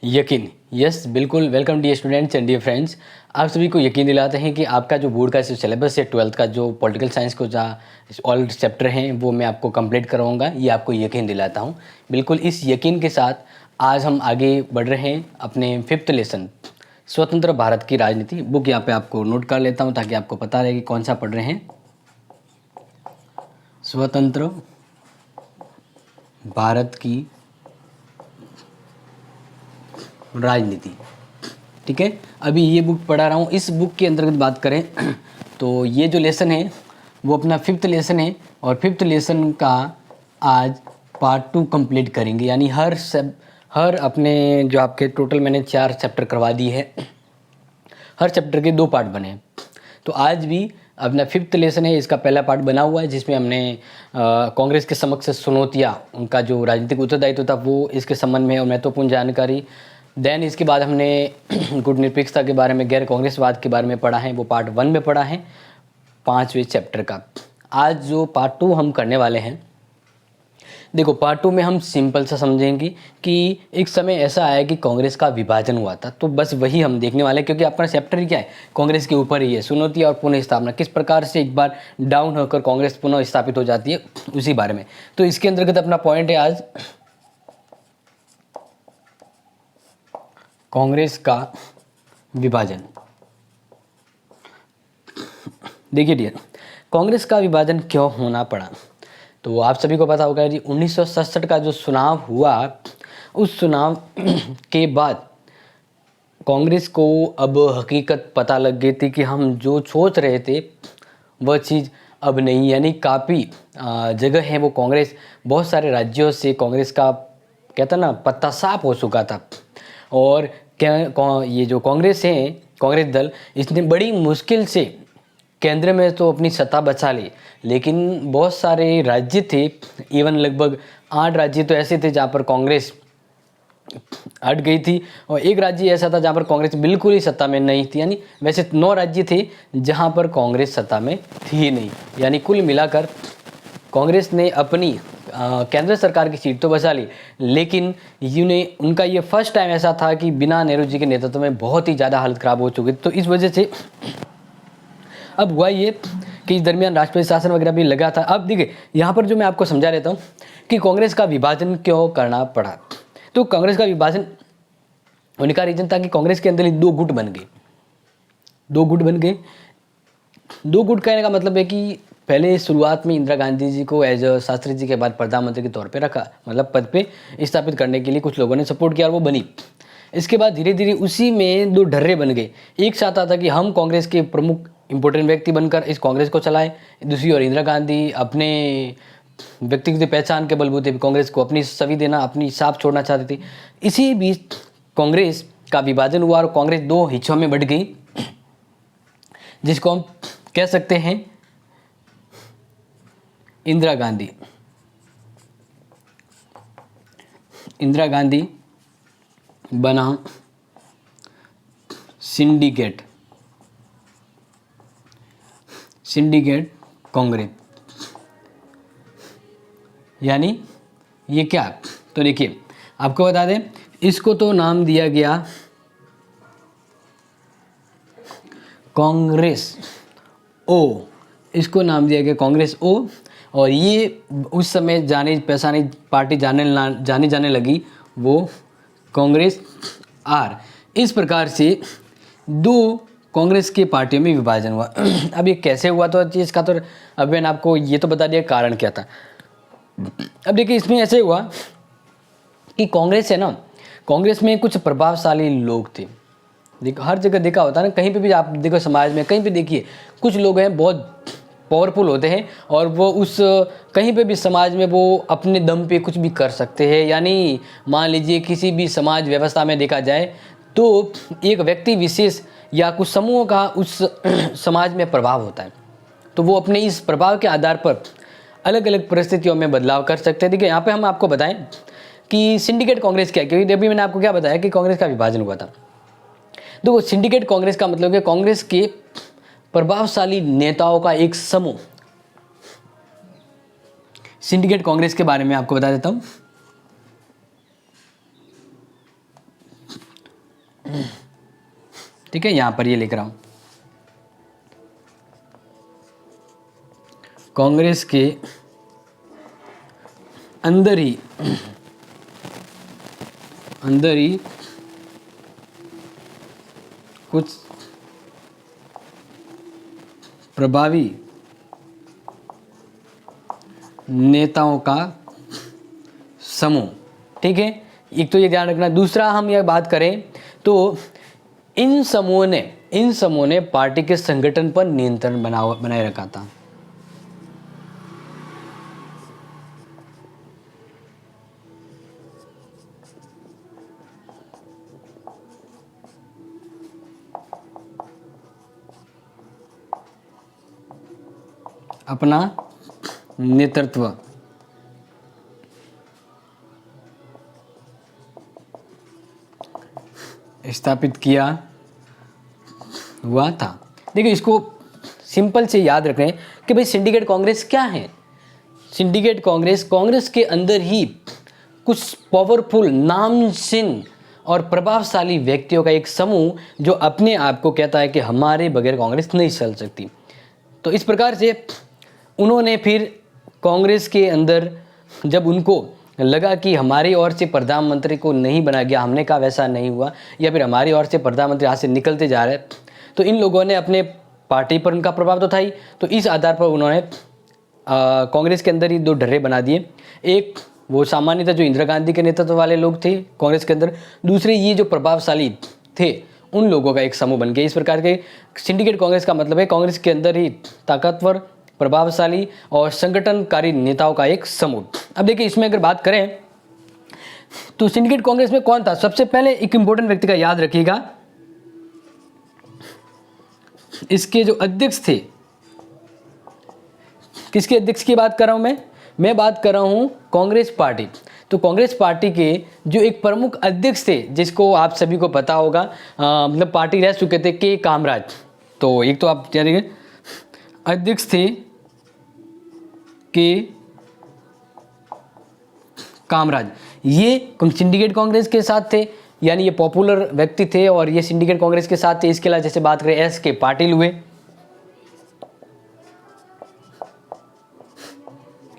यकीन, यस बिल्कुल। Welcome dear students and dear friends. आप सभी को यकीन दिलाते हैं कि आपका जो बोर्ड का सिलेबस है 12th का, जो पॉलिटिकल साइंस को जहाँ ऑल चैप्टर हैं वो मैं आपको कंप्लीट करवाऊंगा, ये आपको यकीन दिलाता हूँ। बिल्कुल इस यकीन के साथ आज हम आगे बढ़ रहे हैं अपने 5th लेसन स्वतंत्र भारत की राजनीति। बुक यहाँ पे आपको नोट कर लेता हूँ ताकि आपको पता रहे कि कौन सा पढ़ रहे हैं। स्वतंत्र भारत की राजनीति, ठीक है। अभी ये बुक पढ़ा रहा हूँ। इस बुक के अंतर्गत बात करें तो ये जो लेसन है वो अपना 5th लेसन है और 5th लेसन का आज पार्ट 2 कंप्लीट करेंगे। यानी हर अपने जो आपके टोटल मैंने 4 चैप्टर करवा दिए हैं, हर चैप्टर के 2 पार्ट बने। तो आज भी अपना 5th लेसन है, इसका पहला पार्ट बना हुआ है जिसमें हमने कांग्रेस के समक्ष चुनौतियाँ, उनका जो राजनीतिक उत्तरदायित्व था वो इसके संबंध में और महत्वपूर्ण जानकारी। देन इसके बाद हमने गुटनिरपेक्षता के बारे में, गैर कांग्रेसवाद के बारे में पढ़ा है, वो पार्ट 1 में पढ़ा है 5वें चैप्टर का। आज जो पार्ट 2 हम करने वाले हैं, देखो पार्ट 2 में हम सिंपल सा समझेंगे कि एक समय ऐसा आया कि कांग्रेस का विभाजन हुआ था, तो बस वही हम देखने वाले हैं क्योंकि आपका चैप्टर ही क्या है, कांग्रेस के ऊपर ही है। चुनौती और पुनः स्थापना, किस प्रकार से एक बार डाउन होकर कांग्रेस पुनः स्थापित हो जाती है, उसी बारे में। तो इसके अंतर्गत अपना पॉइंट है आज कांग्रेस का विभाजन। देखिए डियर, कांग्रेस का विभाजन क्यों होना पड़ा, तो आप सभी को पता होगा जी 1967 का जो चुनाव हुआ, उस चुनाव के बाद कांग्रेस को अब हकीकत पता लग गई थी कि हम जो सोच रहे थे वह चीज़ अब नहीं। यानी काफ़ी जगह है वो कांग्रेस, बहुत सारे राज्यों से कांग्रेस का कहता ना पत्ता साफ हो चुका था। और ये जो कांग्रेस है, कांग्रेस दल, इसने बड़ी मुश्किल से केंद्र में तो अपनी सत्ता बचा ली, लेकिन बहुत सारे राज्य थे, इवन लगभग 8 राज्य तो ऐसे थे जहाँ पर कांग्रेस हट गई थी और एक राज्य ऐसा था जहाँ पर कांग्रेस बिल्कुल ही सत्ता में नहीं थी। यानी वैसे 9 राज्य थे जहाँ पर कांग्रेस सत्ता में थी ही नहीं। यानी कुल मिलाकर कांग्रेस ने अपनी केंद्र सरकार की सीट तो बचा ली, लेकिन उनका ये फर्स्ट टाइम ऐसा था कि बिना नेहरू जी के नेतृत्व में बहुत ही ज़्यादा हालत ख़राब हो चुकी थी। तो इस वजह से अब हुआ ये कि इस दरमियान राष्ट्रपति शासन वगैरह भी लगा था। अब देखिए यहाँ पर जो मैं आपको समझा देता हूँ कि कांग्रेस का विभाजन क्यों करना पड़ा। तो कांग्रेस का विभाजन होने का रीजन था कि कांग्रेस के अंदर ही 2 गुट बन गए। 2 गुट बन गए। 2 गुट कहने का मतलब है कि पहले शुरुआत में इंदिरा गांधी जी को एज शास्त्री जी के बाद प्रधानमंत्री के तौर पे रखा, मतलब पद पे स्थापित करने के लिए कुछ लोगों ने सपोर्ट किया और वो बनी। इसके बाद धीरे धीरे उसी में 2 ढर्रे बन गए। एक साथ आता कि हम कांग्रेस के प्रमुख इंपॉर्टेंट व्यक्ति बनकर इस कांग्रेस को चलाएं, दूसरी ओर इंदिरा गांधी अपने व्यक्तिगत पहचान के बलबूते कांग्रेस को अपनी छवि देना, अपनी छाप छोड़ना चाहते थे। इसी बीच कांग्रेस का विभाजन हुआ और कांग्रेस 2 हिस्सों में बढ़ गई, जिसको हम कह सकते हैं इंदिरा गांधी बना सिंडिकेट कांग्रेस। यानी ये क्या, तो देखिए आपको बता दें, इसको तो नाम दिया गया कांग्रेस ओ, इसको नाम दिया गया कांग्रेस ओ। और ये उस समय जानी पहचानी पार्टी जाने लगी वो कांग्रेस आर। इस प्रकार से 2 कांग्रेस के पार्टियों में विभाजन हुआ। अब ये कैसे हुआ, तो इसका तो अब मैंने आपको ये तो बता दिया कारण क्या था। अब देखिए इसमें ऐसे हुआ कि कांग्रेस है ना, कांग्रेस में कुछ प्रभावशाली लोग थे। देखो हर जगह देखा होता है ना, कहीं पे भी आप देखो समाज में कहीं पे देखिए कुछ लोग हैं बहुत पावरफुल होते हैं और वो उस कहीं पे भी समाज में वो अपने दम पे कुछ भी कर सकते हैं। यानी मान लीजिए किसी भी समाज व्यवस्था में देखा जाए तो एक व्यक्ति विशेष या कुछ समूहों का उस समाज में प्रभाव होता है, तो वो अपने इस प्रभाव के आधार पर अलग अलग परिस्थितियों में बदलाव कर सकते हैं। देखिए यहाँ पे हम आपको बताएं कि सिंडिकेट कांग्रेस क्या है, क्योंकि अभी मैंने आपको क्या बताया कि कांग्रेस का विभाजन हुआ था। देखो सिंडिकेट कांग्रेस का मतलब है कांग्रेस के प्रभावशाली नेताओं का एक समूह। सिंडिकेट कांग्रेस के बारे में आपको बता देता हूं। ठीक है, यहाँ पर ये लिख रहा हूँ, कांग्रेस के अंदर ही कुछ प्रभावी नेताओं का समूह। ठीक है, एक तो ये ध्यान रखना। दूसरा हम यह बात करें तो इन समूह ने पार्टी के संगठन पर नियंत्रण बनाए रखा था। अपना नेतृत्व स्थापित किया हुआ था। देखिए, इसको सिंपल से याद रख रहे हैं कि भाई सिंडिकेट कांग्रेस क्या है। सिंडिकेट कांग्रेस के अंदर ही कुछ पावरफुल, नामचीन और प्रभावशाली व्यक्तियों का एक समूह जो अपने आप को कहता है कि हमारे बगैर कांग्रेस नहीं चल सकती। तो इस प्रकार से उन्होंने फिर कांग्रेस के अंदर जब उनको लगा कि हमारी ओर से प्रधानमंत्री को नहीं बनाया गया, हमने कहा वैसा नहीं हुआ, या फिर हमारी ओर से प्रधानमंत्री हाथ से निकलते जा रहे, तो इन लोगों ने अपने पार्टी पर उनका प्रभाव तो था ही, तो इस आधार पर उन्होंने कांग्रेस के अंदर ही दो ढर्रे बना दिए। एक वो सामान्यतः जो इंदिरा गांधी के नेतृत्व वाले लोग थे कांग्रेस के अंदर, दूसरे ये जो प्रभावशाली थे उन लोगों का एक समूह बन गया। इस प्रकार के सिंडिकेट कांग्रेस का मतलब है कांग्रेस के अंदर ही ताकतवर, प्रभावशाली और संगठनकारी नेताओं का एक समूह। अब देखिए, इसमें अगर बात करें तो सिंडिकेट कांग्रेस में कौन था। सबसे पहले एक इंपॉर्टेंट व्यक्ति का याद रखिएगा, इसके जो अध्यक्ष थे, किसके अध्यक्ष की बात कर रहा हूं मैं बात कर रहा हूं कांग्रेस पार्टी। तो कांग्रेस पार्टी के जो एक प्रमुख अध्यक्ष थे, जिसको आप सभी को पता होगा, मतलब पार्टी रह चुके थे, के कामराज। तो एक तो आप जानिए अध्यक्ष थे के कामराज, ये सिंडिकेट कांग्रेस के साथ थे, यानी ये पॉपुलर व्यक्ति थे और ये सिंडिकेट कांग्रेस के साथ थे। इसके अलावा जैसे बात करें एस के पाटिल हुए,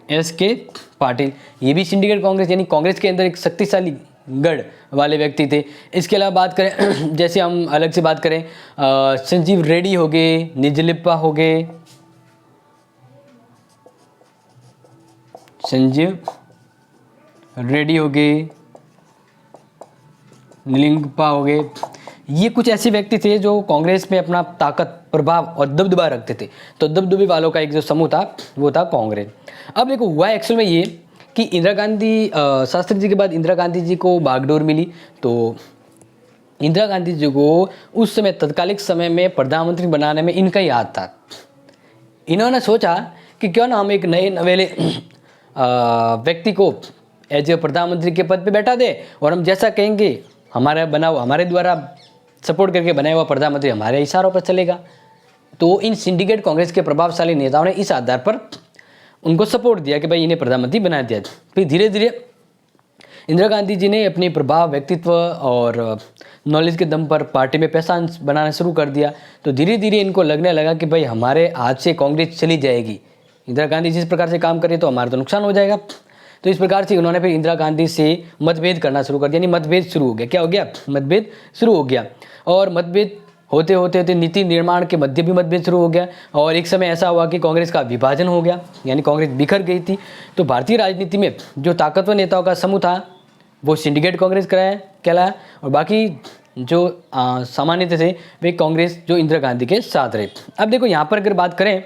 एस के पाटिल, ये भी सिंडिकेट कांग्रेस यानी कांग्रेस के अंदर एक शक्तिशाली गढ़ वाले व्यक्ति थे। इसके अलावा बात करें जैसे हम अलग से बात करें संजीव रेड्डी हो गए, निजलिप्पा हो गए, संजीव रेड्डी हो गए, निलिंगप्पा हो गए, ये कुछ ऐसे व्यक्ति थे जो कांग्रेस में अपना ताकत, प्रभाव और दबदबा रखते थे। तो दबदबे वालों का एक जो समूह था वो था कांग्रेस। अब देखो, हुआ एक्चुअल में ये कि इंदिरा गांधी, शास्त्री जी के बाद इंदिरा गांधी जी को बागडोर मिली। तो इंदिरा गांधी जी को उस समय तत्कालिक समय में प्रधानमंत्री बनाने में इनका ही हाथ था। इन्होंने सोचा कि क्यों ना हम एक नए नवेले व्यक्ति को एज ए प्रधानमंत्री के पद पे बैठा दे और हम जैसा कहेंगे हमारे द्वारा सपोर्ट करके बनाया हुआ प्रधानमंत्री हमारे इशारों पर चलेगा। तो इन सिंडिकेट कांग्रेस के प्रभावशाली नेताओं ने इस आधार पर उनको सपोर्ट दिया कि भाई इन्हें प्रधानमंत्री बना दिया। फिर धीरे धीरे इंदिरा गांधी जी ने अपने प्रभाव, व्यक्तित्व और नॉलेज के दम पर पार्टी में पैसा बनाना शुरू कर दिया। तो धीरे धीरे इनको लगने लगा कि भाई हमारे हाथ से कांग्रेस चली जाएगी, इंदिरा गांधी जिस प्रकार से काम करे तो हमारा तो नुकसान हो जाएगा। तो इस प्रकार से उन्होंने फिर इंदिरा गांधी से मतभेद करना शुरू कर दिया, यानी मतभेद शुरू हो गया। क्या हो गया? मतभेद शुरू हो गया। और मतभेद होते होते नीति निर्माण के मध्य भी मतभेद शुरू हो गया। और एक समय ऐसा हुआ कि कांग्रेस का विभाजन हो गया, यानी कांग्रेस बिखर गई थी। तो भारतीय राजनीति में जो ताकतवर नेताओं का समूह था वो सिंडिकेट कांग्रेस कहलाया, और बाकी जो सामान्य थे वे कांग्रेस जो इंदिरा गांधी के साथ रहे। अब देखो, यहाँ पर अगर बात करें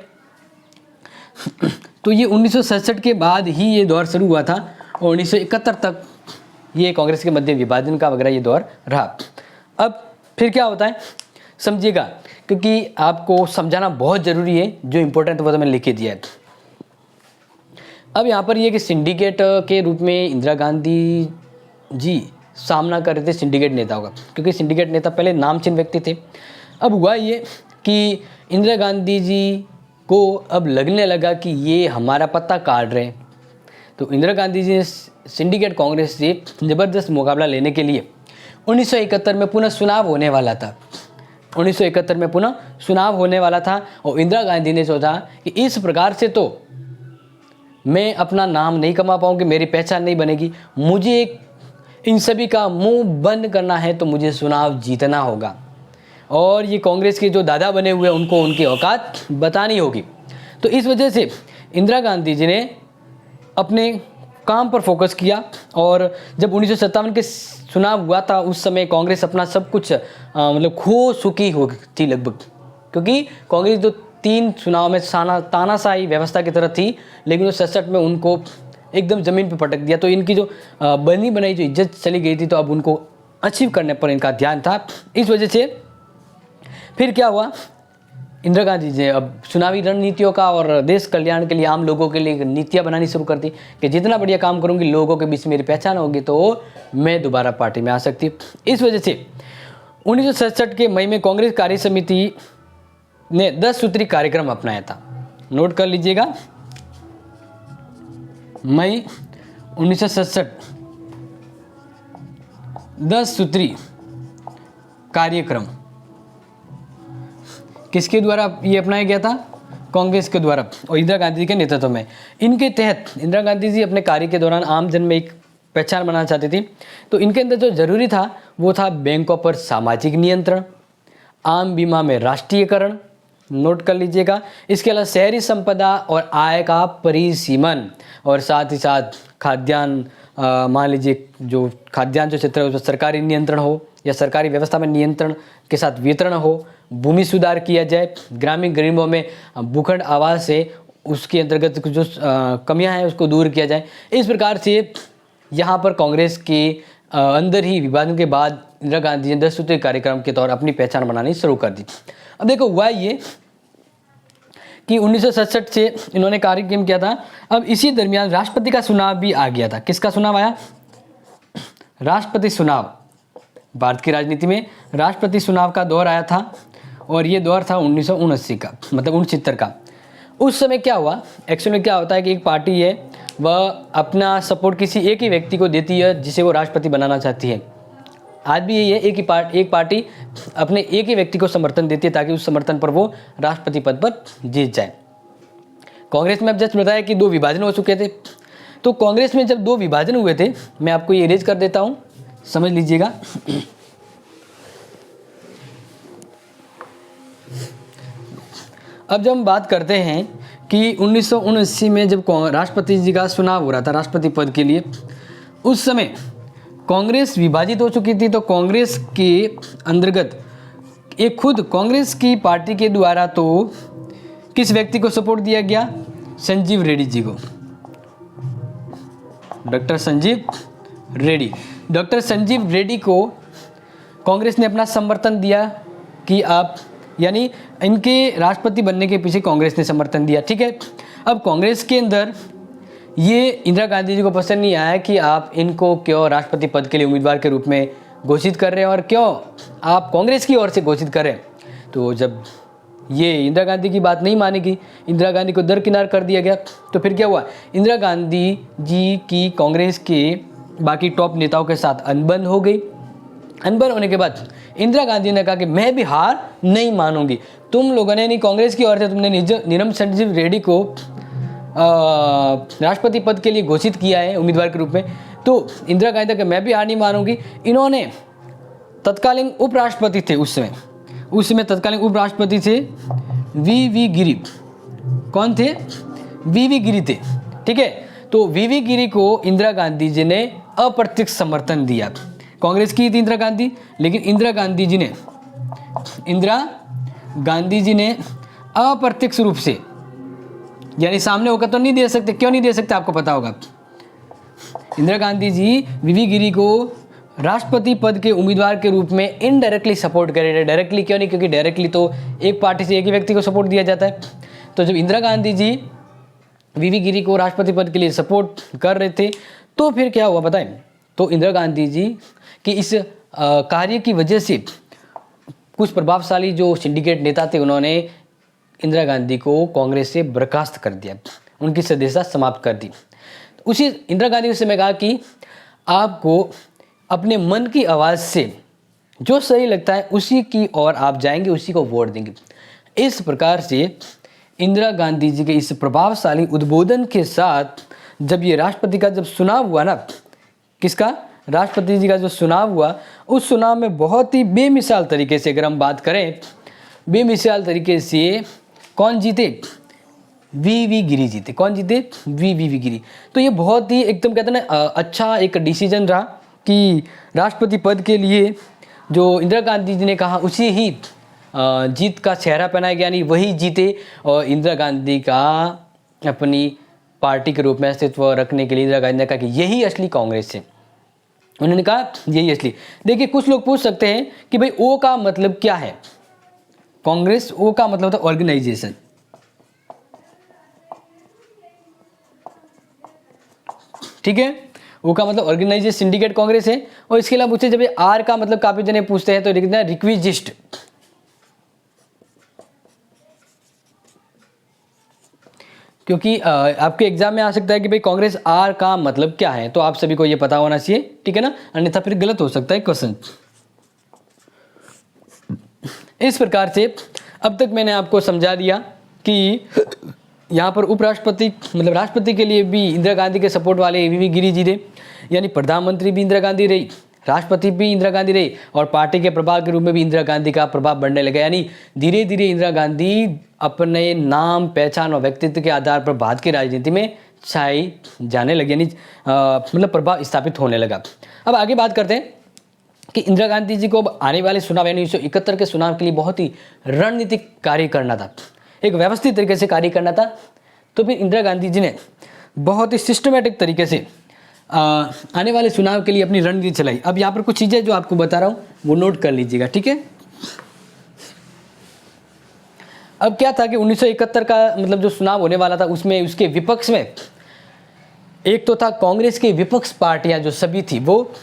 तो ये 1967 के बाद ही ये दौर शुरू हुआ था और 1971 तक ये कांग्रेस के मध्य विभाजन का वगैरह ये दौर रहा। अब फिर क्या होता है समझिएगा, क्योंकि आपको समझाना बहुत ज़रूरी है। जो इम्पोर्टेंट वो तो मैंने लिख के दिया है। अब यहाँ पर ये कि सिंडिकेट के रूप में इंदिरा गांधी जी सामना कर रहे थे सिंडिकेट नेताओं का, क्योंकि सिंडिकेट नेता पहले नामचीन व्यक्ति थे। अब हुआ ये कि इंदिरा गांधी जी को अब लगने लगा कि ये हमारा पत्ता काट रहे हैं। तो इंदिरा गांधी जी ने सिंडिकेट कांग्रेस से ज़बरदस्त मुकाबला लेने के लिए 1971 में पुनः चुनाव होने वाला था। 1971 में पुनः चुनाव होने वाला था और इंदिरा गांधी ने सोचा कि इस प्रकार से तो मैं अपना नाम नहीं कमा पाऊंगी, मेरी पहचान नहीं बनेगी, मुझे इन सभी का मुंह बंद करना है तो मुझे चुनाव जीतना होगा और ये कांग्रेस के जो दादा बने हुए उनको उनकी औकात बतानी होगी। तो इस वजह से इंदिरा गांधी जी ने अपने काम पर फोकस किया और जब 1957 के चुनाव हुआ था उस समय कांग्रेस अपना सब कुछ मतलब खो चुकी हो थी लगभग, क्योंकि कांग्रेस जो 3 चुनाव में तानाशाही व्यवस्था की तरह थी, लेकिन 1967 में उनको एकदम ज़मीन पर पटक दिया। तो इनकी जो बनी बनाई जो इज्जत चली गई थी, तो अब उनको अचीव करने पर इनका ध्यान था। इस वजह से फिर क्या हुआ, इंदिरा गांधी जी अब चुनावी रणनीतियों का और देश कल्याण के लिए आम लोगों के लिए नीतियां बनानी शुरू कर दी कि जितना बढ़िया काम करूंगी, लोगों के बीच मेरी पहचान होगी, तो मैं दोबारा पार्टी में आ सकती। इस वजह से 1967 के मई में कांग्रेस कार्य समिति ने 10 सूत्री कार्यक्रम अपनाया था। नोट कर लीजिएगा, मई 1967 10 सूत्री कार्यक्रम किसके द्वारा ये अपनाया गया था? कांग्रेस के द्वारा और इंदिरा गांधी के नेतृत्व में। इनके तहत इंदिरा गांधी जी अपने कार्य के दौरान आम जन में एक पहचान बनाना चाहती थी। तो इनके अंदर जो जरूरी था वो था बैंकों पर सामाजिक नियंत्रण, आम बीमा में राष्ट्रीयकरण, नोट कर लीजिएगा। इसके अलावा शहरी संपदा और आय का परिसीमन और साथ ही साथ खाद्यान्न, मान लीजिए जो खाद्यान्न जो क्षेत्र है उसमें सरकारी नियंत्रण हो या सरकारी व्यवस्था में नियंत्रण के साथ वितरण हो, भूमि सुधार किया जाए, ग्रामीण गरीबों में भूखंड आवास है उसके अंतर्गत जो कमियां हैं उसको दूर किया जाए। इस प्रकार से यहाँ पर कांग्रेस के अंदर ही विभाजन के बाद इंदिरा गांधी ने 10 सूत्री कार्यक्रम के तौर अपनी पहचान बनानी शुरू कर दी। अब देखो हुआ ये कि 1967 से इन्होंने कार्यक्रम किया था। अब इसी दरमियान राष्ट्रपति का चुनाव भी आ गया था। किसका चुनाव आया? राष्ट्रपति चुनाव। भारत की राजनीति में राष्ट्रपति चुनाव का दौर आया था और ये दौर था 1979 का, मतलब 69 का। उस समय क्या हुआ, एक्चुअल में क्या होता है कि एक पार्टी है वह अपना सपोर्ट किसी एक ही व्यक्ति को देती है जिसे वो राष्ट्रपति बनाना चाहती है। आज भी यही है, एक पार्टी अपने एक ही व्यक्ति को समर्थन देती है ताकि उस समर्थन पर वो राष्ट्रपति पद पर जीत जाए। कांग्रेस में अब जस्ट बताया कि 2 विभाजन हो चुके थे। तो कांग्रेस में जब 2 विभाजन हुए थे, मैं आपको ये इरेज कर देता हूँ, समझ लीजिएगा। अब जब हम बात करते हैं कि 1979 में जब राष्ट्रपति जी का चुनाव हो रहा था राष्ट्रपति पद के लिए, उस समय कांग्रेस विभाजित हो चुकी थी। तो कांग्रेस के अंतर्गत एक खुद कांग्रेस की पार्टी के द्वारा तो किस व्यक्ति को सपोर्ट दिया गया? संजीव रेड्डी जी को, डॉक्टर संजीव रेड्डी। डॉक्टर संजीव रेड्डी को कांग्रेस ने अपना समर्थन दिया कि आप, यानी इनके राष्ट्रपति बनने के पीछे कांग्रेस ने समर्थन दिया। ठीक है, अब कांग्रेस के अंदर ये इंदिरा गांधी जी को पसंद नहीं आया कि आप इनको क्यों राष्ट्रपति पद के लिए उम्मीदवार के रूप में घोषित कर रहे हैं और क्यों आप कांग्रेस की ओर से घोषित कर रहे हैं। तो जब ये इंदिरा गांधी की बात नहीं मानेगी, इंदिरा गांधी को दरकिनार कर दिया गया। तो फिर क्या हुआ, इंदिरा गांधी जी की कांग्रेस के बाकी टॉप नेताओं के साथ अनबन हो गई। अनबन होने के बाद इंदिरा गांधी ने कहा कि मैं भी हार नहीं मानूंगी। तुम लोगों ने नहीं, कांग्रेस की ओर से तुमने नीरम संजीव रेड्डी को राष्ट्रपति पद के लिए घोषित किया है उम्मीदवार के रूप में, तो इंदिरा गांधी का मैं भी हार नहीं मानूंगी। इन्होंने तत्कालीन उपराष्ट्रपति थे उस समय तत्कालीन उपराष्ट्रपति थे वी गिरी। कौन थे? वी गिरी थे। ठीक है, तो वी गिरी को इंदिरा गांधी जी ने अप्रत्यक्ष समर्थन दिया। कांग्रेस की थी इंदिरा गांधी, लेकिन इंदिरा गांधी जी ने अप्रत्यक्ष रूप से, यानी सामने होकर तो नहीं दे सकते। क्यों नहीं दे सकते आपको पता होगा। इंदिरा गांधी जी वी गिरी को राष्ट्रपति पद के उम्मीदवार के रूप में इनडायरेक्टली सपोर्ट कर रहे थे। डायरेक्टली क्यों नहीं, क्योंकि डायरेक्टली तो एक पार्टी से एक ही व्यक्ति को सपोर्ट दिया जाता है। तो जब इंदिरा गांधी जी वी गिरी को राष्ट्रपति पद के लिए सपोर्ट कर रहे थे, तो फिर क्या हुआ बताएं। तो इंदिरा गांधी जी की इस कार्य की वजह से कुछ प्रभावशाली जो सिंडिकेट नेता थे, उन्होंने इंदिरा गांधी को कांग्रेस से बर्खास्त कर दिया, उनकी सदस्यता समाप्त कर दी। उसी इंदिरा गांधी ने उस समय कहा कि आपको अपने मन की आवाज़ से जो सही लगता है उसी की ओर आप जाएंगे, उसी को वोट देंगे। इस प्रकार से इंदिरा गांधी जी के इस प्रभावशाली उद्बोधन के साथ जब ये राष्ट्रपति का जब चुनाव हुआ ना, किसका, राष्ट्रपति जी का जो चुनाव हुआ, उस चुनाव में बहुत ही बेमिसाल तरीके से अगर हम बात करें, बेमिसाल तरीके से कौन जीते, वी गिरी जीते। कौन जीते, वी गिरी। तो ये बहुत ही एकदम कहते हैं ना अच्छा एक डिसीजन रहा कि राष्ट्रपति पद के लिए जो इंदिरा गांधी जी ने कहा उसी ही जीत का चेहरा पहनाया गया, यानी वही जीते। और इंदिरा गांधी का अपनी पार्टी के रूप में अस्तित्व रखने के लिए इंदिरा गांधी ने कहा कि यही असली कांग्रेस है। उन्होंने कहा यही असली। देखिए कुछ लोग पूछ सकते हैं कि भाई ओ का मतलब क्या है, कांग्रेस ओ का मतलब होता है ऑर्गेनाइजेशन, ठीक है, वो का मतलब ऑर्गेनाइजेशन सिंडिकेट कांग्रेस है। और इसके अलावा पूछते जब ये आर का मतलब काफी जने पूछते हैं तो लिखते हैं रिक्विजिस्ट, क्योंकि आपके एग्जाम में आ सकता है कि भाई कांग्रेस आर का मतलब क्या है, तो आप सभी को ये पता होना चाहिए, ठीक है ना, अन्यथा फिर गलत हो सकता है क्वेश्चन। इस प्रकार से अब तक मैंने आपको समझा दिया कि यहाँ पर उपराष्ट्रपति मतलब राष्ट्रपति के लिए भी इंदिरा गांधी के सपोर्ट वाले वी गिरी जी थे, यानी प्रधानमंत्री भी इंदिरा गांधी रही, राष्ट्रपति भी इंदिरा गांधी रही, और पार्टी के प्रभाव के रूप में भी इंदिरा गांधी का प्रभाव बढ़ने लगा। यानी धीरे धीरे इंदिरा गांधी अपने नाम, पहचान और व्यक्तित्व के आधार पर भारत की राजनीति में छाई जाने लगी, यानी मतलब प्रभाव स्थापित होने लगा। अब आगे बात करते हैं कि इंदिरा गांधी जी को अब आने वाले चुनाव यानी 1971 के चुनाव के लिए बहुत ही रणनीतिक कार्य करना था, एक व्यवस्थित तरीके से कार्य करना था। तो फिर इंदिरा गांधी जी ने बहुत ही सिस्टमेटिक तरीके से आने वाले चुनाव के लिए अपनी रणनीति चलाई। अब यहाँ पर कुछ चीज़ें जो आपको बता रहा हूँ वो नोट कर लीजिएगा, ठीक है। अब क्या था कि 1971 का मतलब जो चुनाव होने वाला था उसमें उसके विपक्ष में एक तो था कांग्रेस की विपक्ष पार्टियां जो सभी थी, वो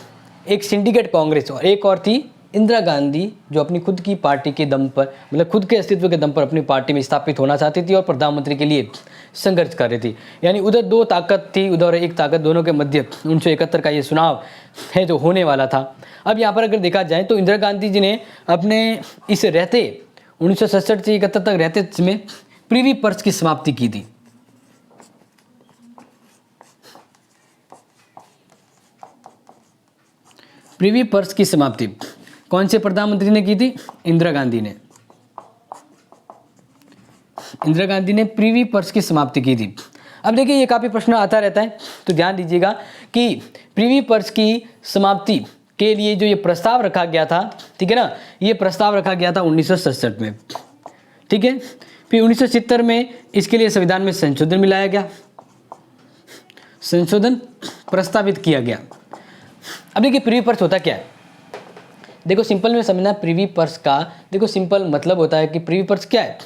एक सिंडिकेट कांग्रेस, और एक और थी इंदिरा गांधी जो अपनी खुद की पार्टी के दम पर मतलब खुद के अस्तित्व के दम पर अपनी पार्टी में स्थापित होना चाहती थी और प्रधानमंत्री के लिए संघर्ष कर रही थी। यानी उधर दो ताकत थी, उधर एक ताकत, दोनों के मध्य 1971 का ये चुनाव है जो होने वाला था। अब यहाँ पर अगर देखा जाए तो इंदिरा गांधी जी ने अपने इस रहते 1967 से 71 तक रहते में प्रीवी पर्स की समाप्ति की थी। प्रीवी पर्स की समाप्ति कौन से प्रधानमंत्री ने की थी? इंदिरा गांधी ने। इंदिरा गांधी ने प्रीवी पर्स की समाप्ति की थी। अब देखिए ये काफ़ी प्रश्न आता रहता है, तो ध्यान दीजिएगा कि प्रीवी पर्स की समाप्ति के लिए जो ये प्रस्ताव रखा गया था, ठीक है ना, ये प्रस्ताव रखा गया था 1967 में, ठीक है। फिर 1970 में इसके लिए संविधान में संशोधन मिलाया गया, संशोधन प्रस्तावित किया गया। अब देखिए प्रीवी पर्स होता क्या है, देखो सिंपल में समझना। प्रीवी पर्स का देखो सिंपल मतलब होता है कि प्रीवी पर्स क्या है।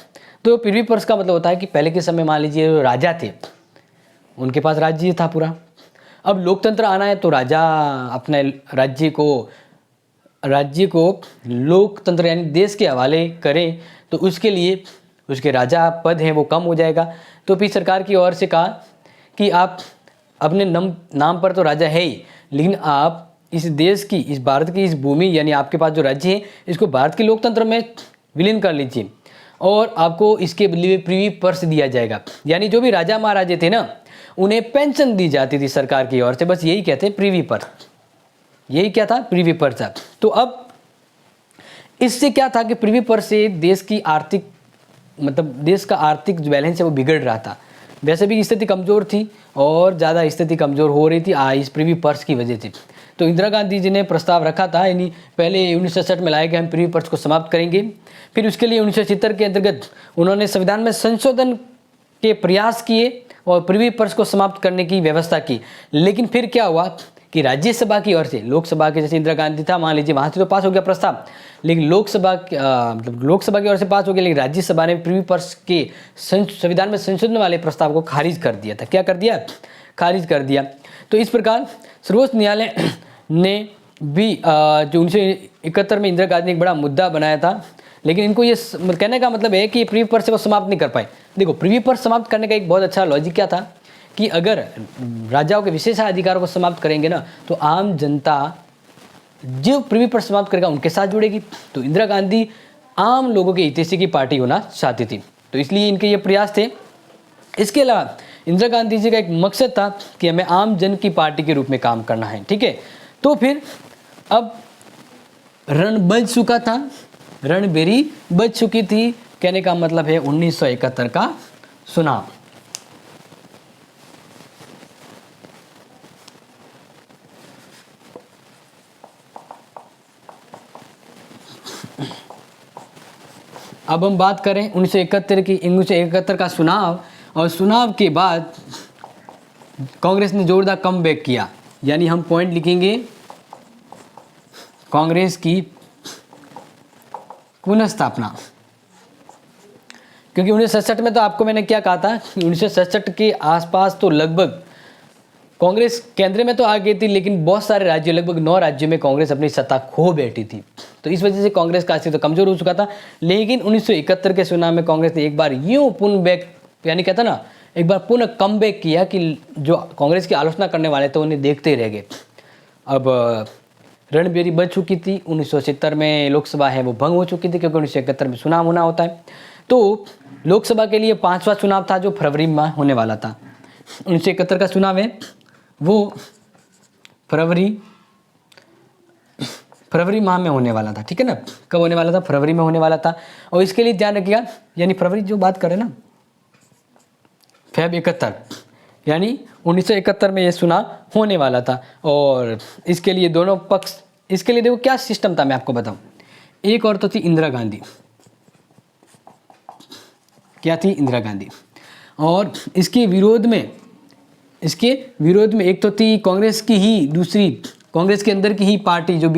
तो प्रीवी पर्स का मतलब होता है कि पहले के समय मान लीजिए राजा थे, उनके पास राज्य था पूरा। अब लोकतंत्र आना है तो राजा अपने राज्य को लोकतंत्र यानी देश के हवाले करें, तो उसके लिए उसके राजा पद हैं वो कम हो जाएगा। तो फिर सरकार की ओर से कहा कि आप अपने नाम पर तो राजा है ही, लेकिन आप इस देश की, इस भारत की इस भूमि यानी आपके पास जो राज्य है इसको भारत के लोकतंत्र में विलीन कर लीजिए और आपको इसके लिए प्रीवी पर्स दिया जाएगा। यानी जो भी राजा महाराजे थे ना, उन्हें पेंशन दी जाती थी सरकार की ओर से, बस यही कहते हैं प्रीवी पर्स। यही क्या था? प्रीवी पर्स था। तो अब इससे क्या था कि प्रीवी पर्स से देश की आर्थिक मतलब देश का आर्थिक जो बैलेंस है वो बिगड़ रहा था। वैसे भी स्थिति कमज़ोर थी और ज़्यादा स्थिति कमज़ोर हो रही थी इस प्रीवी पर्स की वजह से। तो इंदिरा गांधी जी ने प्रस्ताव रखा था, यानी पहले 1967 में लाए गए हम प्रीवी पर्स को समाप्त करेंगे। फिर उसके लिए 1970 के अंतर्गत उन्होंने संविधान में संशोधन के प्रयास किए और प्रीवी पर्स को समाप्त करने की व्यवस्था की। लेकिन फिर क्या हुआ कि राज्यसभा की ओर से, लोकसभा के जैसे इंदिरा गांधी था मान लीजिए वहाँ से तो पास हो गया प्रस्ताव, लेकिन लोकसभा की ओर से पास हो गया, लेकिन राज्यसभा ने प्रीवी पर्स के संविधान में संशोधन वाले प्रस्ताव को खारिज कर दिया था। क्या कर दिया? खारिज कर दिया। तो इस प्रकार सर्वोच्च न्यायालय ने भी जो 1971 में इंदिरा गांधी ने एक बड़ा मुद्दा बनाया था, लेकिन इनको ये कहने का मतलब है कि प्रीवी पर्स को समाप्त नहीं कर पाए। देखो प्रीवी पर्स समाप्त करने का एक बहुत अच्छा लॉजिक क्या था कि अगर राजाओं के विशेषाधिकारों को समाप्त करेंगे ना, तो आम जनता जो पृथ्वी पर समाप्त करेगा उनके साथ जुड़ेगी। तो इंदिरा गांधी आम लोगों के हितैषी की पार्टी होना चाहती थी, तो इसलिए इनके ये प्रयास थे। इसके अलावा इंदिरा गांधी जी का एक मकसद था कि हमें आम जन की पार्टी के रूप में काम करना है, ठीक है। तो फिर अब रण बज चुका था, रणबेरी बज चुकी थी, कहने का मतलब है 1971 का चुनाव। अब हम बात करें 1971 की, 1971 का चुनाव, और चुनाव के बाद कांग्रेस ने जोरदार कमबैक किया, यानी हम पॉइंट लिखेंगे कांग्रेस की पुनर्स्थापना। क्योंकि 1967 में तो आपको मैंने क्या कहा था, 1967 के आसपास तो लगभग कांग्रेस केंद्र में तो आ गई थी, लेकिन बहुत सारे राज्यों, लगभग 9 राज्यों में कांग्रेस अपनी सत्ता खो बैठी थी। तो इस वजह से कांग्रेस का अस्तित्व कमजोर हो चुका था। लेकिन 1971 के चुनाव में कांग्रेस ने एक बार यूं पुनः बैक, यानी कहता ना, एक बार पुनः कम बैक किया कि जो कांग्रेस की आलोचना करने वाले थे उन्हें देखते रह गए। अब रणबेरी बच चुकी थी, 1970 में लोकसभा है वो भंग हो चुकी थी, क्योंकि 1971 में चुनाव होना होता है। तो लोकसभा के लिए 5वां चुनाव था जो फरवरी में होने वाला था। 1971 का चुनाव है वो फरवरी माह में होने वाला था, ठीक है ना। कब होने वाला था? फरवरी में होने वाला था। और इसके लिए ध्यान रखिएगा, यानी फरवरी जो बात करें ना, फेब 71, यानी 1971 में ये चुनाव होने वाला था। और इसके लिए दोनों पक्ष, इसके लिए देखो क्या सिस्टम था मैं आपको बताऊं। एक और तो थी इंदिरा गांधी, क्या थी? इंदिरा गांधी। और इसके विरोध में एक तो थी कांग्रेस की ही दूसरी, कांग्रेस के अंदर की ही पार्टी जो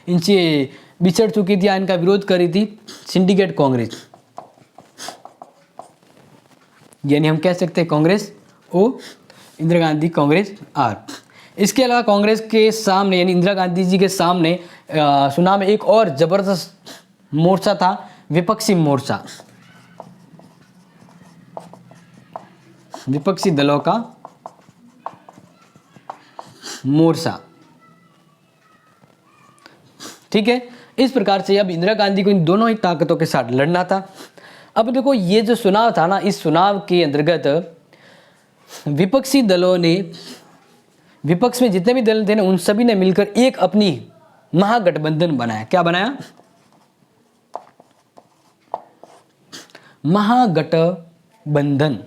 इनसे बिछड़ चुकी थी या इनका विरोध करी थी, सिंडिकेट कांग्रेस, यानी हम कह सकते हैं कांग्रेस ओ, इंदिरा गांधी कांग्रेस आर। इसके अलावा कांग्रेस के सामने, यानी इंदिरा गांधी जी के सामने चुनाव में एक और जबरदस्त मोर्चा था, विपक्षी मोर्चा, विपक्षी दलों का मोर्चा, ठीक है। इस प्रकार से अब इंदिरा गांधी को इन दोनों ही ताकतों के साथ लड़ना था। अब देखो ये जो चुनाव था ना, इस चुनाव के अंतर्गत विपक्षी दलों ने, विपक्ष में जितने भी दल थे ना, उन सभी ने मिलकर एक अपनी महागठबंधन बनाया। क्या बनाया? महागठबंधन।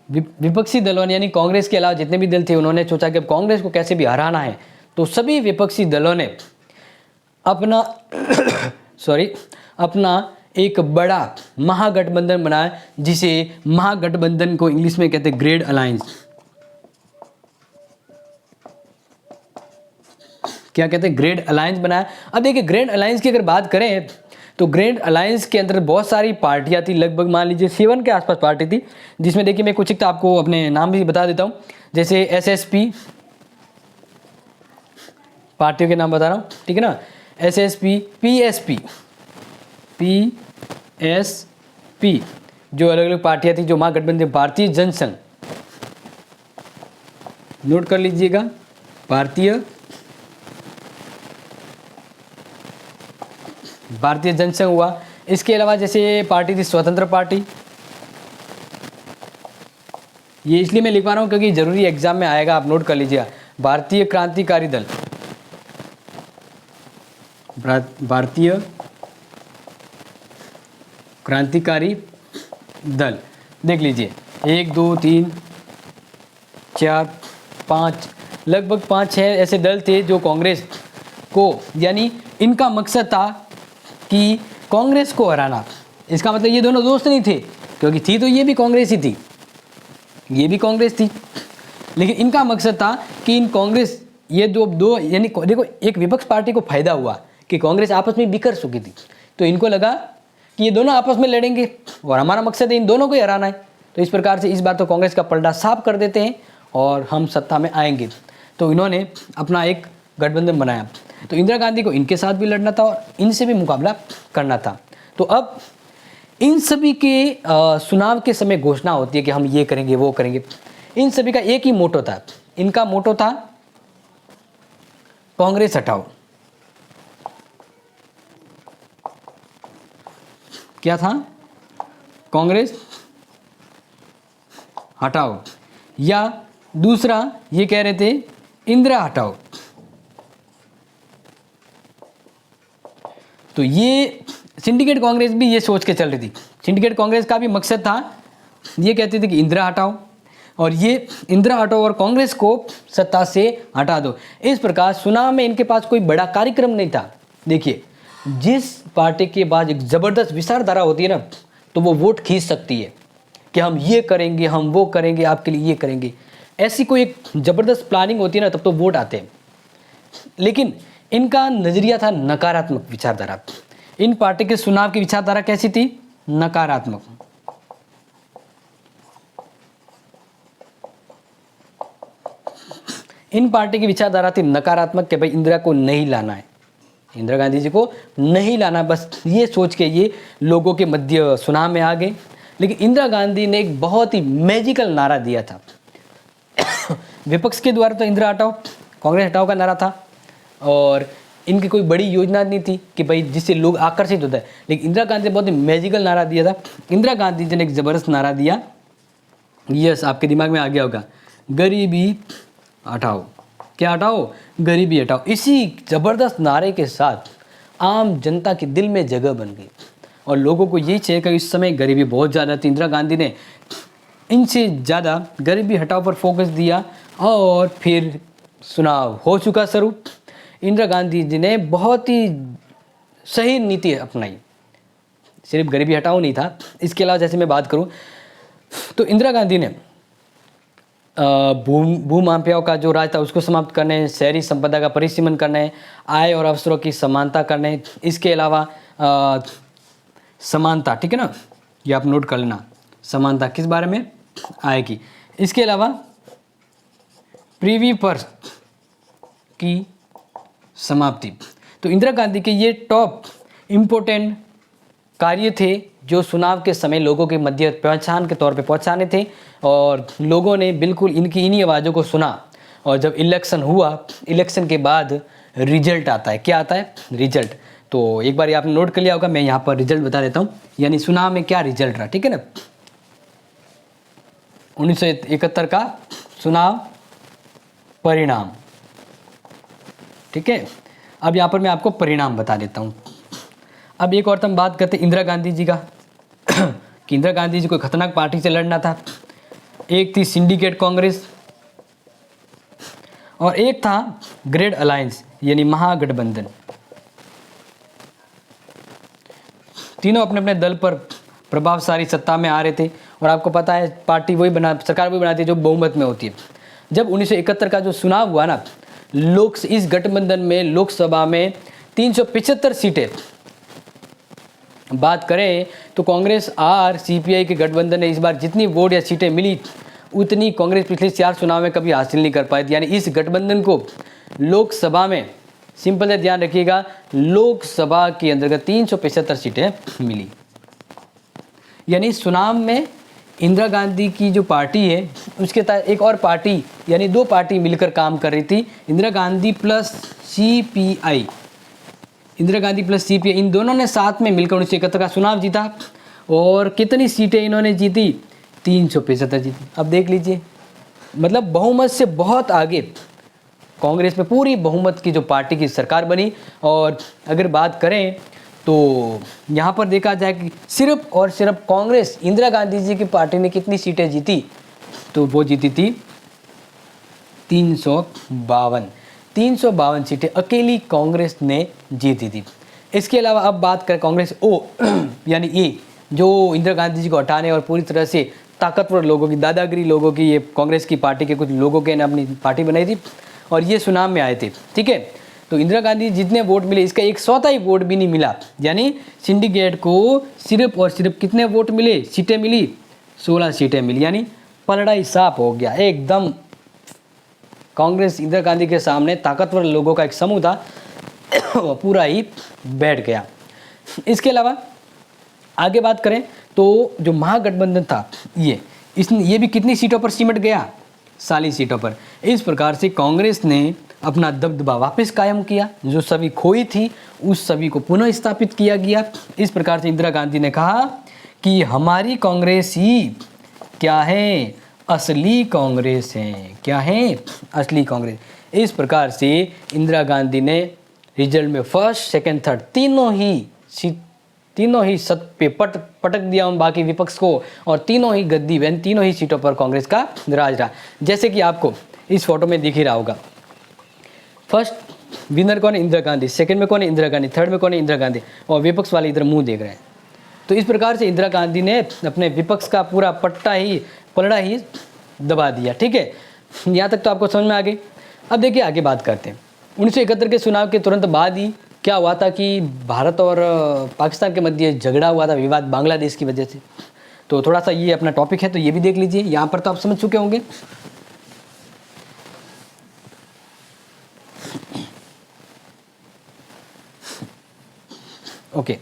विपक्षी दलों ने, यानी कांग्रेस के अलावा जितने भी दल थे, उन्होंने सोचा कि अब कांग्रेस को कैसे भी हराना है। तो सभी विपक्षी दलों ने अपना एक बड़ा महागठबंधन बनाया, जिसे महागठबंधन को इंग्लिश में कहते हैं ग्रेट अलायंस। क्या कहते हैं? ग्रेट अलायंस बनाया। अब देखिए ग्रेट अलायंस की अगर बात करें तो ग्रेट अलायंस के अंदर बहुत सारी पार्टियां थी, लगभग मान लीजिए 7 के आसपास पार्टी थी, जिसमें देखिए मैं कुछ एक आपको अपने नाम भी बता देता हूं, जैसे एसएसपी, पार्टियों के नाम बता रहा हूं, ठीक है ना। एसएसपी, पीएसपी, जो अलग अलग पार्टियां थी जो महागठबंधन, भारतीय जनसंघ, नोट कर लीजिएगा, भारतीय जनसंघ हुआ। इसके अलावा जैसे पार्टी थी स्वतंत्र पार्टी, ये इसलिए मैं लिखवा रहा हूं क्योंकि जरूरी एग्जाम में आएगा, आप नोट कर लीजिएगा। भारतीय क्रांतिकारी दल, भारतीय क्रांतिकारी दल, देख लीजिए 1 2 3 4 5, लगभग 5-6 ऐसे दल थे जो कांग्रेस को, यानी इनका मकसद था कि कांग्रेस को हराना। इसका मतलब ये दोनों दोस्त नहीं थे, क्योंकि थी तो ये भी कांग्रेस ही थी, ये भी कांग्रेस थी, लेकिन इनका मकसद था कि इन कांग्रेस, ये दो यानी देखो एक विपक्ष पार्टी को फायदा हुआ कि कांग्रेस आपस में बिखर चुकी थी, तो इनको लगा कि ये दोनों आपस में लड़ेंगे और हमारा मकसद है इन दोनों को ही हराना है। तो इस प्रकार से इस बार तो कांग्रेस का पलड़ा साफ कर देते हैं और हम सत्ता में आएंगे। तो इन्होंने अपना एक गठबंधन बनाया। तो इंदिरा गांधी को इनके साथ भी लड़ना था और इनसे भी मुकाबला करना था। तो अब इन सभी के चुनाव के समय घोषणा होती है कि हम ये करेंगे वो करेंगे। इन सभी का एक ही मोटो था, इनका मोटो था कांग्रेस हटाओ। क्या था? कांग्रेस हटाओ। या दूसरा ये कह रहे थे इंदिरा हटाओ। तो ये सिंडिकेट कांग्रेस भी ये सोच के चल रही थी। सिंडिकेट कांग्रेस का भी मकसद था, ये कहते थे कि इंदिरा हटाओ, और ये इंदिरा हटाओ और कांग्रेस को सत्ता से हटा दो। इस प्रकार चुनाव में इनके पास कोई बड़ा कार्यक्रम नहीं था। देखिए, जिस पार्टी के पास एक ज़बरदस्त विचारधारा होती है ना, तो वो वोट खींच सकती है कि हम ये करेंगे, हम वो करेंगे, आपके लिए ये करेंगे। ऐसी कोई एक ज़बरदस्त प्लानिंग होती है ना, तब तो वोट आते हैं। लेकिन इनका नज़रिया था नकारात्मक विचारधारा। इन पार्टी के चुनाव की विचारधारा कैसी थी? नकारात्मक। इन पार्टी की विचारधारा थी नकारात्मक कि भाई इंदिरा को नहीं लाना है, इंदिरा गांधी जी को नहीं लाना, बस ये सोच के ये लोगों के मध्य चुनाव में आ गए। लेकिन इंदिरा गांधी ने एक बहुत ही मैजिकल नारा दिया था। विपक्ष के द्वारा तो इंदिरा हटाओ, कांग्रेस हटाओ का नारा था, और इनकी कोई बड़ी योजना नहीं थी कि भाई जिससे लोग आकर्षित होता है। लेकिन इंदिरा गांधी ने बहुत ही मैजिकल नारा दिया था। इंदिरा गांधी जी ने एक ज़बरदस्त नारा दिया, यस आपके दिमाग में आ गया होगा, गरीबी हटाओ। क्या हटाओ? गरीबी हटाओ। इसी ज़बरदस्त नारे के साथ आम जनता के दिल में जगह बन गई, और लोगों को यही चाहिए कि इस समय गरीबी बहुत ज़्यादा थी। इंदिरा गांधी ने इनसे ज़्यादा गरीबी हटाओ पर फोकस दिया, और फिर चुनाव हो चुका शुरू। इंदिरा गांधी जी ने बहुत ही सही नीति अपनाई, सिर्फ गरीबी हटाओ नहीं था। इसके अलावा जैसे मैं बात करूं तो इंदिरा गांधी ने भू माफियाओं का जो राज था उसको समाप्त करने, शहरी संपदा का परिसीमन करने, आय और अवसरों की समानता करने, इसके अलावा समानता, ठीक है ना, ये आप नोट कर लेना, समानता किस बारे में? आय की। इसके अलावा प्रीवी पर की समाप्ति। तो इंदिरा गांधी के ये टॉप इम्पोर्टेंट कार्य थे जो चुनाव के समय लोगों के मध्य पहचान के तौर पे पहुंचाने थे, और लोगों ने बिल्कुल इनकी इन्हीं आवाज़ों को सुना। और जब इलेक्शन हुआ, इलेक्शन के बाद रिजल्ट आता है। क्या आता है? रिजल्ट। तो एक बार ये आपने नोट कर लिया होगा, मैं यहाँ पर रिजल्ट बता देता हूँ, यानी चुनाव में क्या रिजल्ट रहा, ठीक है ना। 1971 का चुनाव परिणाम, ठीक है। अब यहाँ पर मैं आपको परिणाम बता देता हूँ। अब एक और हम बात करते हैं इंदिरा गांधी जी का कि इंदिरा गांधी जी को खतरनाक पार्टी से लड़ना था। एक थी सिंडिकेट कांग्रेस, और एक था ग्रेट अलायंस यानी महागठबंधन। तीनों अपने अपने दल पर प्रभावशाली सत्ता में आ रहे थे, और आपको पता है पार्टी वही सरकार वही बनाती है जो बहुमत में होती है। जब 1971 का जो चुनाव हुआ ना, इस गठबंधन में लोकसभा में 375 सीटें, बात करें तो कांग्रेस और सीपीआई के गठबंधन ने इस बार जितनी वोट या सीटें मिली उतनी कांग्रेस पिछले 4 चुनाव में कभी हासिल नहीं कर पाई थी। यानी इस गठबंधन को लोकसभा में, सिंपल से ध्यान रखिएगा, लोकसभा के अंतर्गत 375 सीटें मिली। यानी इस चुनाव में इंदिरा गांधी की जो पार्टी है उसके तहत एक और पार्टी, यानी 2 पार्टी मिलकर काम कर रही थी, Indira Gandhi plus CPI. Indira Gandhi plus CPI, इन दोनों ने साथ में मिलकर 1971 का चुनाव जीता। और कितनी सीटें इन्होंने जीती? 375 जीती। अब देख लीजिए, मतलब बहुमत से बहुत आगे कांग्रेस में पूरी बहुमत की जो पार्टी की सरकार बनी। और अगर बात करें तो यहाँ पर देखा जाए कि सिर्फ और सिर्फ कांग्रेस, इंदिरा गांधी जी की पार्टी ने कितनी सीटें जीती? तो वो जीती थी 352 सीटें अकेली कांग्रेस ने जीती थी। इसके अलावा अब बात करें कांग्रेस ओ यानी ए, जो इंदिरा गांधी जी को हटाने और पूरी तरह से ताकतवर लोगों की, दादागिरी लोगों की, ये कांग्रेस की पार्टी के कुछ लोगों के ने अपनी पार्टी बनाई थी, और ये चुनाव में आए थे, ठीक है। तो इंदिरा गांधी जितने वोट मिले, इसका 100 वोट भी नहीं मिला। यानी सिंडिकेट को सिर्फ और सिर्फ कितने वोट मिले, सीटें मिली? 16 सीटें मिली। यानी पलड़ा ही साफ हो गया एकदम। कांग्रेस इंदिरा गांधी के सामने ताकतवर लोगों का एक समूह था, वो पूरा ही बैठ गया। इसके अलावा आगे बात करें तो जो महागठबंधन था ये भी कितनी सीटों पर सिमट गया? सारी सीटों पर। इस प्रकार से कांग्रेस ने अपना दबदबा वापस कायम किया, जो सभी खोई थी उस सभी को पुनः स्थापित किया गया। इस प्रकार से इंदिरा गांधी ने कहा कि हमारी कांग्रेस ही क्या है, असली कांग्रेस है। क्या है? असली कांग्रेस। इस प्रकार से इंदिरा गांधी ने रिजल्ट में फर्स्ट, सेकंड, थर्ड तीनों ही सत पे पटक दिया उन बाकी विपक्ष को, और तीनों ही गद्दी बहन, तीनों ही सीटों पर कांग्रेस का राज रहा। जैसे कि आपको इस फोटो में दिख ही रहा होगा, फर्स्ट विनर कौन है? इंदिरा गांधी। सेकंड में कौन है? इंदिरा गांधी। थर्ड में कौन है? इंदिरा गांधी। और विपक्ष वाले इधर मुंह देख रहे हैं। तो इस प्रकार से इंदिरा गांधी ने अपने विपक्ष का पूरा पलड़ा ही दबा दिया। ठीक है, यहाँ तक तो आपको समझ में आ गई। अब देखिए आगे बात करते हैं। 1971 के चुनाव के तुरंत बाद ही क्या हुआ था कि भारत और पाकिस्तान के मध्य झगड़ा हुआ था, विवाद बांग्लादेश की वजह से। तो थोड़ा सा ये अपना टॉपिक है, तो ये भी देख लीजिए। यहाँ पर तो आप समझ चुके होंगे। ओके,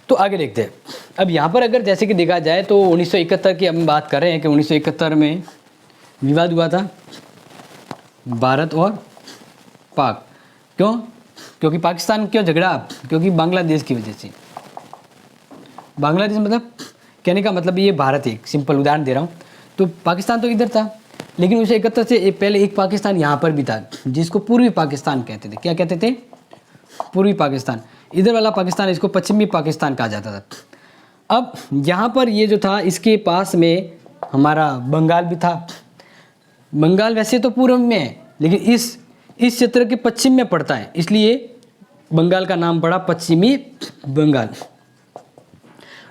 तो आगे देखते हैं। अब यहाँ पर अगर जैसे कि देखा जाए तो 1971 की हम बात कर रहे हैं कि 1971 में विवाद हुआ था भारत और पाक। क्यों? क्योंकि पाकिस्तान क्यों झगड़ा? क्योंकि बांग्लादेश की वजह से। बांग्लादेश मतलब कहने का मतलब ये भारत, एक सिंपल उदाहरण दे रहा हूँ। तो पाकिस्तान तो इधर था, लेकिन 1971 से पहले एक पाकिस्तान यहाँ पर भी था, जिसको पूर्वी पाकिस्तान कहते थे। क्या कहते थे? पूर्वी पाकिस्तान। इधर वाला पाकिस्तान, इसको पश्चिमी पाकिस्तान कहा जाता था। अब यहाँ पर ये जो था, इसके पास में हमारा बंगाल भी था। बंगाल वैसे तो पूर्व में है, लेकिन इस क्षेत्र के पश्चिम में पड़ता है, इसलिए बंगाल का नाम पड़ा पश्चिमी बंगाल।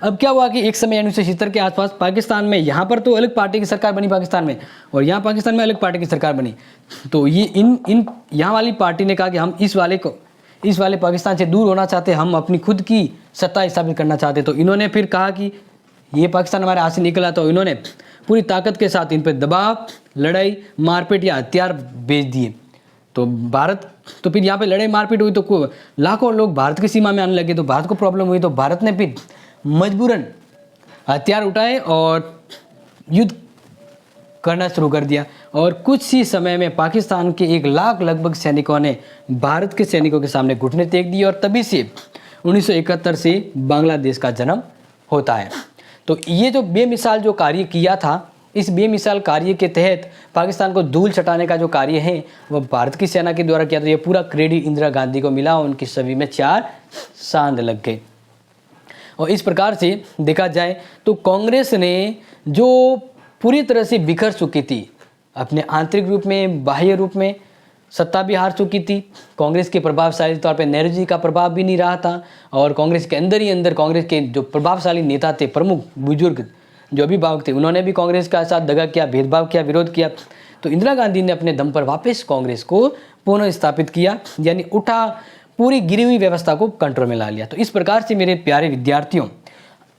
अब क्या हुआ कि एक समय 1970 के आसपास पाकिस्तान में, यहाँ पर तो अलग पार्टी की सरकार बनी पाकिस्तान में, और यहाँ पाकिस्तान में अलग पार्टी की सरकार बनी। तो ये इन यहाँ वाली पार्टी ने कहा कि हम इस वाले पाकिस्तान से दूर होना चाहते, हम अपनी खुद की सत्ता स्थापित करना चाहते। तो इन्होंने फिर कहा कि ये पाकिस्तान हमारे हाथ से निकला, तो इन्होंने पूरी ताकत के साथ इन पर दबाव, लड़ाई, मारपीट या हथियार भेज दिए। तो भारत, तो फिर यहाँ पे लड़ाई मारपीट हुई, तो लाखों लोग भारत की सीमा में आने लगे, तो भारत को प्रॉब्लम हुई। तो भारत ने फिर मजबूरन हथियार उठाए और युद्ध करना शुरू कर दिया। और कुछ ही समय में पाकिस्तान के 1 लाख लगभग सैनिकों ने भारत के सैनिकों के सामने घुटने टेक दिए, और तभी से 1971 से बांग्लादेश का जन्म होता है। तो ये जो बेमिसाल जो कार्य किया था, इस बेमिसाल कार्य के तहत पाकिस्तान को धूल चटाने का जो कार्य है वह भारत की सेना के द्वारा किया। तो ये पूरा क्रेडिट इंदिरा गांधी को मिला, उनकी छवि में 4 चांद लग गए। और इस प्रकार से देखा जाए तो कांग्रेस ने जो पूरी तरह से बिखर चुकी थी, अपने आंतरिक रूप में, बाह्य रूप में सत्ता भी हार चुकी थी। कांग्रेस के प्रभावशाली तौर पे नेहरू जी का प्रभाव भी नहीं रहा था, और कांग्रेस के अंदर ही अंदर कांग्रेस के जो प्रभावशाली नेता थे, प्रमुख बुजुर्ग जो अभिभावक थे, उन्होंने भी कांग्रेस का साथ दगा किया, भेदभाव किया, विरोध किया। तो इंदिरा गांधी ने अपने दम पर वापस कांग्रेस को पुनः स्थापित किया, यानी पूरी गिरी हुई व्यवस्था को कंट्रोल में ला लिया। तो इस प्रकार से मेरे प्यारे विद्यार्थियों,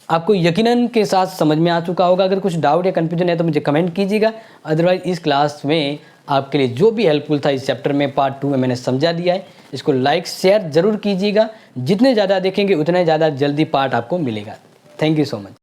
आपको यकीनन के साथ समझ में आ चुका होगा। अगर कुछ डाउट या कन्फ्यूजन है तो मुझे कमेंट कीजिएगा। अदरवाइज इस क्लास में आपके लिए जो भी हेल्पफुल था इस चैप्टर में, पार्ट 2 में मैंने समझा दिया है। इसको लाइक शेयर जरूर कीजिएगा। जितने ज़्यादा देखेंगे उतने ज़्यादा जल्दी पार्ट आपको मिलेगा। Thank you so much.